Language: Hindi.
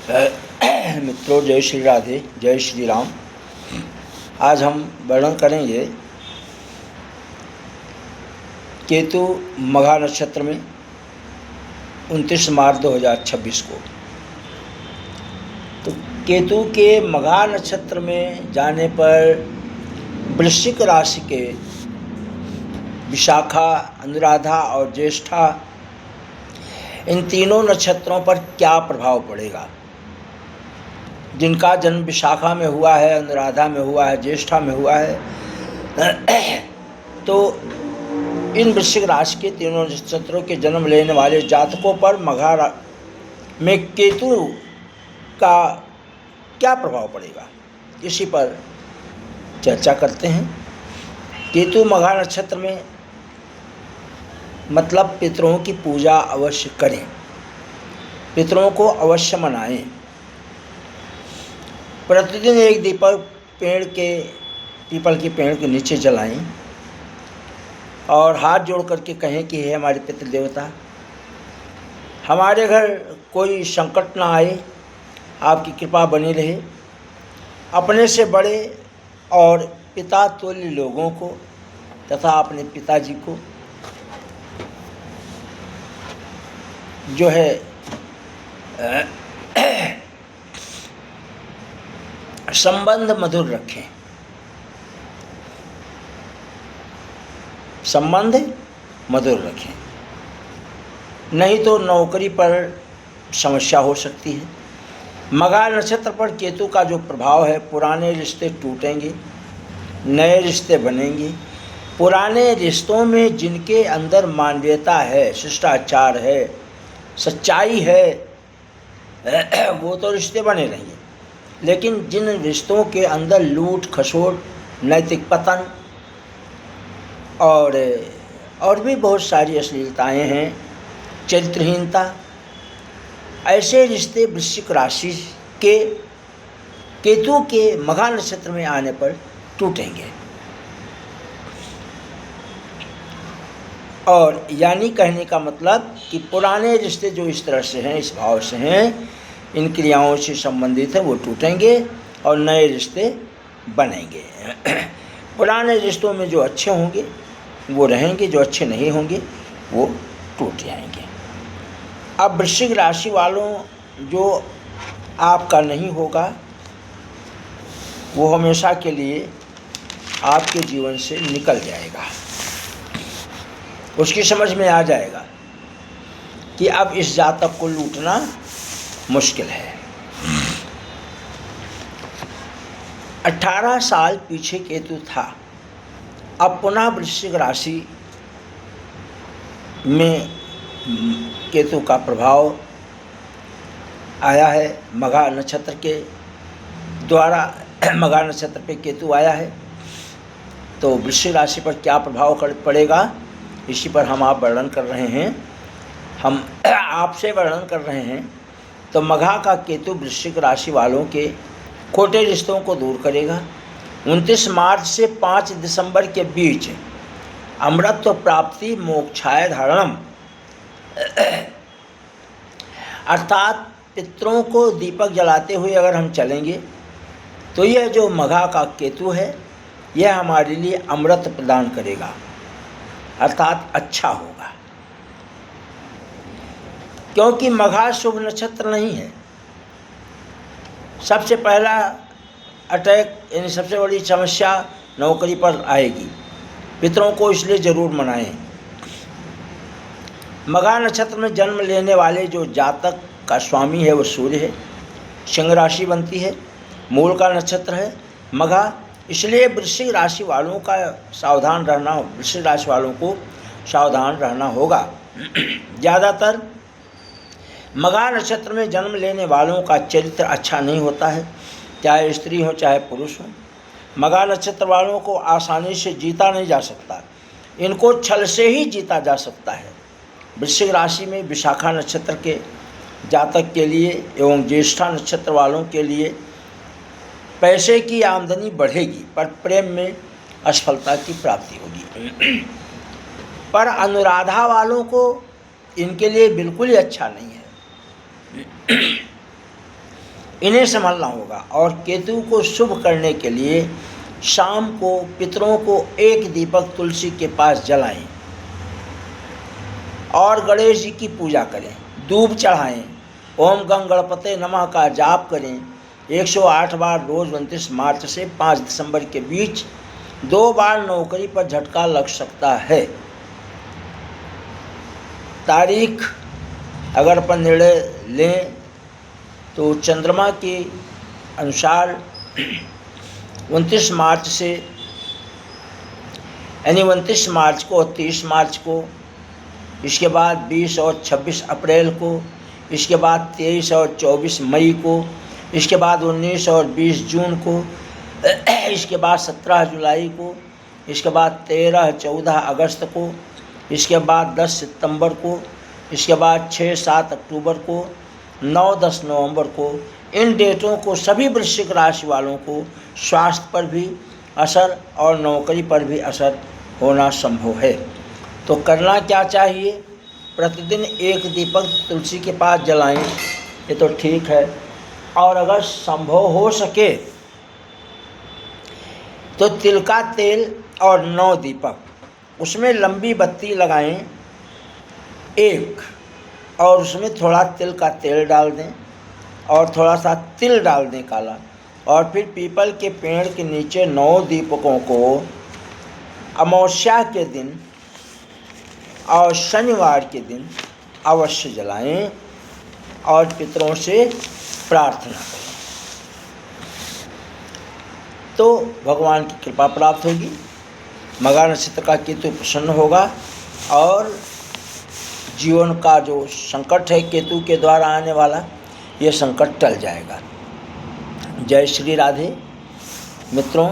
मित्रों, जय श्री राधे, जय श्री राम। आज हम वर्णन करेंगे केतु मघा नक्षत्र में 29 मार्च 2026 को। तो केतु के मघा नक्षत्र में जाने पर वृश्चिक राशि के विशाखा, अनुराधा और ज्येष्ठा, इन तीनों नक्षत्रों पर क्या प्रभाव पड़ेगा। जिनका जन्म विशाखा में हुआ है, अनुराधा में हुआ है, ज्येष्ठा में हुआ है, तो इन वृश्चिक राशि के तीनों नक्षत्रों के जन्म लेने वाले जातकों पर मघा में केतु का क्या प्रभाव पड़ेगा, इसी पर चर्चा करते हैं। केतु मघा नक्षत्र में मतलब पितरों की पूजा अवश्य करें, पितरों को अवश्य मनाएं। प्रतिदिन एक दीपक पीपल के पेड़ के नीचे जलाएं और हाथ जोड़ करके कहें कि हे हमारे पितृ देवता, हमारे घर कोई संकट ना आए, आपकी कृपा बनी रहे। अपने से बड़े और पिता तुल्य लोगों को तथा अपने पिताजी को जो है संबंध मधुर रखें, संबंध मधुर रखें, नहीं तो नौकरी पर समस्या हो सकती है। मघा नक्षत्र पर केतु का जो प्रभाव है, पुराने रिश्ते टूटेंगे, नए रिश्ते बनेंगे। पुराने रिश्तों में जिनके अंदर मानवीयता है, शिष्टाचार है, सच्चाई है, वो तो रिश्ते बने रहेंगे। लेकिन जिन रिश्तों के अंदर लूट खसोट, नैतिक पतन और भी बहुत सारी अश्लीलताएं हैं, चरित्रहीनता, ऐसे रिश्ते वृश्चिक राशि के केतु के मघा नक्षत्र में आने पर टूटेंगे। और यानी कहने का मतलब कि पुराने रिश्ते जो इस तरह से हैं, इस भाव से हैं, इन क्रियाओं से संबंधित है, वो टूटेंगे और नए रिश्ते बनेंगे। पुराने रिश्तों में जो अच्छे होंगे वो रहेंगे, जो अच्छे नहीं होंगे वो टूट जाएंगे। अब वृश्चिक राशि वालों, जो आपका नहीं होगा वो हमेशा के लिए आपके जीवन से निकल जाएगा। उसकी समझ में आ जाएगा कि अब इस जातक को लूटना मुश्किल है। 18 साल पीछे केतु था, अब पुनः वृश्चिक राशि में केतु का प्रभाव आया है। मघा नक्षत्र के द्वारा मघा नक्षत्र पे केतु आया है, तो वृश्चिक राशि पर क्या प्रभाव पड़ेगा, इसी पर हम आप वर्णन कर रहे हैं, हम आपसे वर्णन कर रहे हैं। तो मघा का केतु वृश्चिक राशि वालों के खोटे रिश्तों को दूर करेगा। 29 मार्च से 5 दिसंबर के बीच अमृत प्राप्ति मोक्षाय धारणम, अर्थात पितरों को दीपक जलाते हुए अगर हम चलेंगे तो यह जो मघा का केतु है, यह हमारे लिए अमृत प्रदान करेगा, अर्थात अच्छा होगा। क्योंकि मघा शुभ नक्षत्र नहीं है। सबसे पहला अटैक यानी सबसे बड़ी समस्या नौकरी पर आएगी। पितरों को इसलिए ज़रूर मनाएं। मघा नक्षत्र में जन्म लेने वाले जो जातक का स्वामी है वो सूर्य है, सिंह राशि बनती है, मूल का नक्षत्र है मघा। इसलिए वृश्चिक राशि वालों का सावधान रहना, वृश्चिक राशि वालों को सावधान रहना होगा। ज़्यादातर मघा नक्षत्र में जन्म लेने वालों का चरित्र अच्छा नहीं होता है, चाहे स्त्री हो चाहे पुरुष हो। मघा नक्षत्र वालों को आसानी से जीता नहीं जा सकता, इनको छल से ही जीता जा सकता है। वृश्चिक राशि में विशाखा नक्षत्र के जातक के लिए एवं ज्येष्ठा नक्षत्र वालों के लिए पैसे की आमदनी बढ़ेगी, पर प्रेम में असफलता की प्राप्ति होगी। पर अनुराधा वालों को इनके लिए बिल्कुल ही अच्छा नहीं है। इन्हें संभालना होगा। और केतु को शुभ करने के लिए शाम को पितरों को एक दीपक तुलसी के पास जलाएं और गणेश जी की पूजा करें, दूब चढ़ाएं, ओम गं गणपते नमः का जाप करें। 108 बार रोज 29 मार्च से 5 दिसंबर के बीच 2 बार नौकरी पर झटका लग सकता है। तारीख अगर अपन निर्णय लें तो चंद्रमा के अनुसार 29 मार्च से यानी 29 मार्च को और 30 मार्च को, इसके बाद 20 और 26 अप्रैल को, इसके बाद 23 और 24 मई को, इसके बाद 19 और 20 जून को, इसके बाद 17 जुलाई को, इसके बाद 13-14 अगस्त को, इसके बाद 10 सितंबर को, इसके बाद 6-7 अक्टूबर को, 9-10 नवंबर को। इन डेटों को सभी वृश्चिक राशि वालों को स्वास्थ्य पर भी असर और नौकरी पर भी असर होना संभव है। तो करना क्या चाहिए? प्रतिदिन एक दीपक तुलसी के पास जलाएं, ये तो ठीक है। और अगर संभव हो सके तो तिल का तेल और 9 दीपक, उसमें लंबी बत्ती लगाएं एक, और उसमें थोड़ा तिल का तेल डाल दें और थोड़ा सा तिल डाल दें काला, और फिर पीपल के पेड़ के नीचे 9 दीपकों को अमावस्या के दिन और शनिवार के दिन अवश्य जलाएं और पितरों से प्रार्थना करें, तो भगवान की कृपा प्राप्त होगी। मघा नक्षत्र का केतु प्रसन्न होगा और जीवन का जो संकट है केतु के द्वारा आने वाला, ये संकट टल जाएगा। जय श्री राधे। मित्रों,